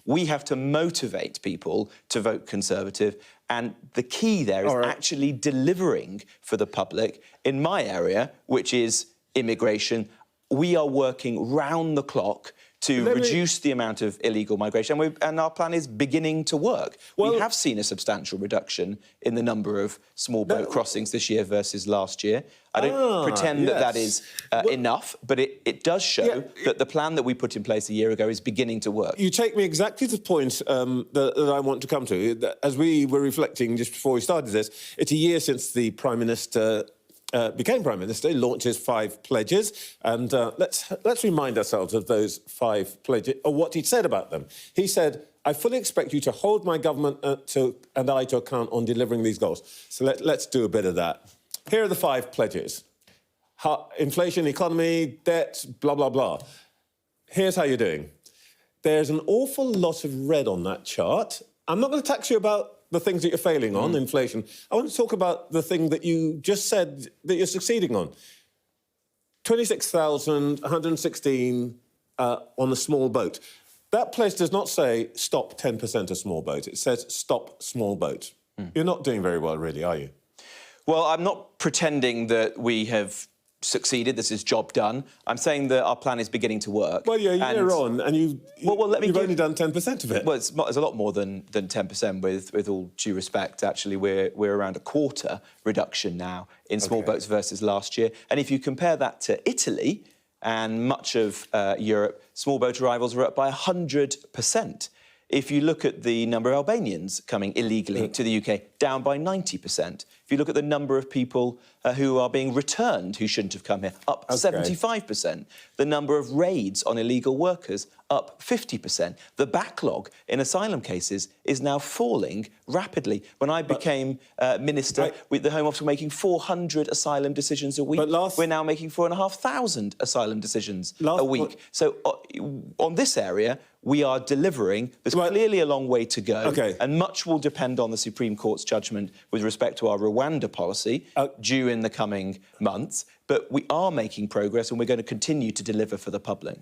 We have to motivate people to vote Conservative, and the key there is actually delivering for the public. In my area, which is immigration, we are working round the clock to reduce the amount of illegal migration, and our plan is beginning to work. We have seen a substantial reduction in the number of small boat crossings this year versus last year. I don't pretend that is enough, but it does show that the plan that we put in place a year ago is beginning to work. You take me exactly to the point that I want to come to. As we were reflecting just before we started this, it's a year since the Prime Minister became Prime Minister, launched his 5 pledges, and let's remind ourselves of those 5 pledges, or what he said about them. He said, I fully expect you to hold my government and I to account on delivering these goals. So let's do a bit of that. Here are the 5 pledges. Inflation, economy, debt, blah, blah, blah. Here's how you're doing. There's an awful lot of red on that chart. I'm not going to tax you about the things that you're failing on, inflation. I want to talk about the thing that you just said that you're succeeding on. 26,116 on a small boat. That pledge does not say stop 10% of small boat. It says stop small boat. You're not doing very well, really, are you? Well, I'm not pretending that we have succeeded, this is job done. I'm saying that our plan is beginning to work. Well, you're a year on, and you've only done 10% of it. Well, it's a lot more than 10%, with all due respect. Actually, we're around a quarter reduction now in small boats versus last year. And if you compare that to Italy and much of Europe, small boat arrivals are up by 100%. If you look at the number of Albanians coming illegally to the UK, down by 90%. If you look at the number of people who are being returned who shouldn't have come here, up 75%. The number of raids on illegal workers, up 50%. The backlog in asylum cases is now falling rapidly. When I became Minister, the Home Office were making 400 asylum decisions a week. We're now making 4,500 asylum decisions a week. So on this area, we are delivering. There's clearly a long way to go, and much will depend on the Supreme Court's judgment with respect to our Rwanda policy, due in the coming months. But we are making progress, and we're going to continue to deliver for the public.